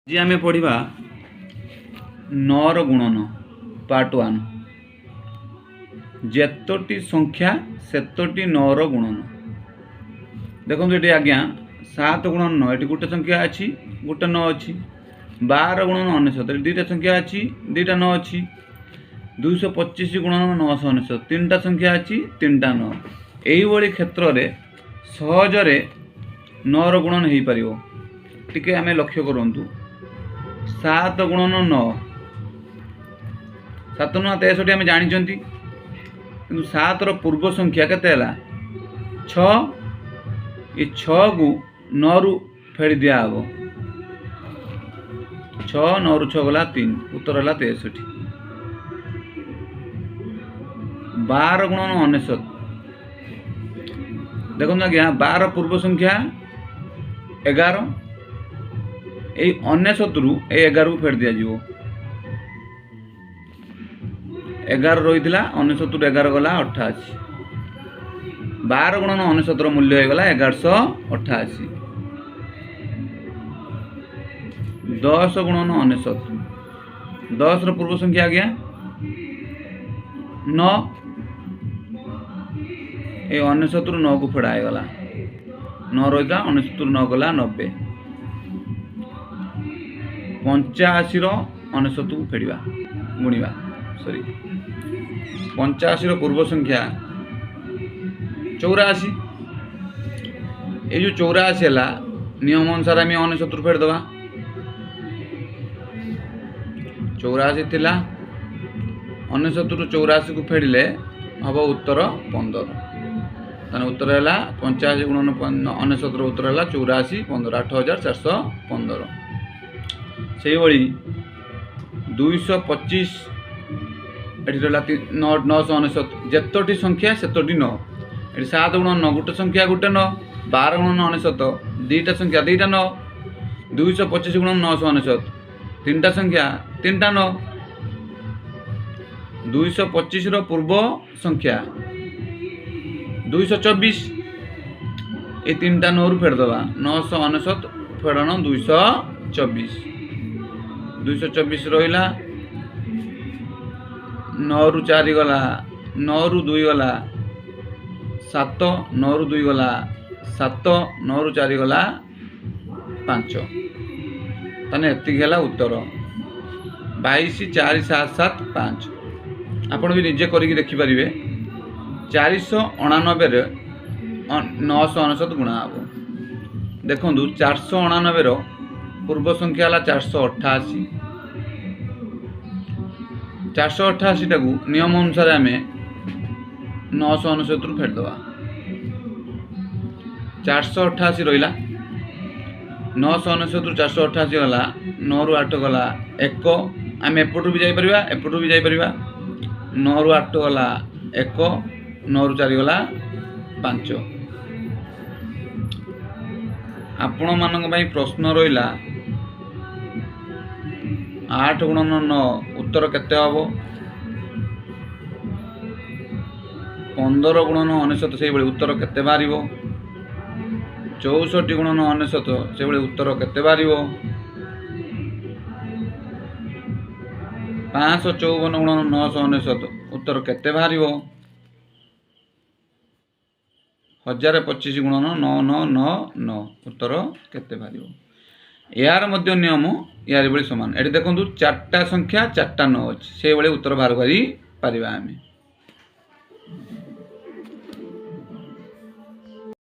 जी आम पढ़ा 9 ର गुणन पार्ट 1। जेतोटी संख्या सेतोटी 9 ର गुणन। देखो ये आज्ञा 7 गुणन 9 ये गोटे संख्या अच्छी गोटे 9 अच्छी। 12 गुणन 99 दुईटा संख्या अच्छी दुईटा 9 अच्छी। 225 गुणन 999 तीनटा संख्या अच्छी तीनटा 9। यही क्षेत्र में सहजरे 9 ର गुणन हो पार। टिके आम लक्ष्य करूँ 7 गुणन 9 7 9 63 आम जानी कि 7 ର पूर्व संख्या केते 6। ये 6 को 9 रु फेड़ी दिया हम 6 9 रु 6 गला 3 उत्तर है 63। 12 गुणन 99 देखो आज्ञा 12 पूर्व संख्या 11 यही 99 रु 11 को फेड़ दिया 11 रही 99 रु 11 गला 88। 12 गुणन 99 ର मूल्य हो गला 1188। 10 गुणन 99 10 ର पूर्व संख्या आ गया 9 ये 99 रु 9 को फेड़ा हो गला 9 रही 99 रु 9 गला 90। 85 ର 99 को फेड़ा गुणिबा सॉरी 85 ର पूर्व संख्या 84। ये जो 84 है नियम अनुसार आम 99 रु फेड़ दबा 84 थिला 99 रु 84 को फेड़िले हम उत्तर 15। ताने उत्तर है 85 गुणन 99 उत्तर है 84 15 8415। से भली 225 ये रहा 999 जेतोटी संख्या सेतोटी 9। ये 7 गुणन 9 गोटे संख्या गोटे 9। 12 गुणन 99 दुईटा संख्या दुईटा 9। 225 गुणन 999 तीनटा संख्या तीनटा 9। 225 ର पूर्व संख्या 224 ये तीनटा 9 रु फेड़ दबा 999 फेड़न 224 224 रहा 9 रु 4 गला 9 रु 2 गला 7 9 रु 2 गला 7 9 रु 4 गला 5 ताने एति गला उत्तर 22 4 7 7 5। आपण भी निजे करिक देखि परिबे 499 रे 999 गुणा हम देखु 499 रो पूर्व संख्या है 488। 488 टाकू नियम अनुसार आम 999 रु फेड़ दबा 488 रहा 999 रु 488 गला 9 रु 8 गला 1 आम एपटू भी जापर एपटू भी जापर 9 रु 8 गला 1 9 रु 4 गला 5। आपण मानक भाई प्रश्न रहा 8 गुणन 9 उत्तर केते हबो 15 गुणन 99 से भली उत्तर केते बाहरिबो 64 गुणन 99 से भली उत्तर केते बाहरिबो 554 गुणन 999 उत्तर केते बाहरिबो 1025 गुणन 9999 उत्तर केते बाहरिबो। यार मध्य नियम यार भली समान। ये देखो 4टा संख्या 4टा 9 अच्छी से उत्तर बाहर करी पारिबा आमे।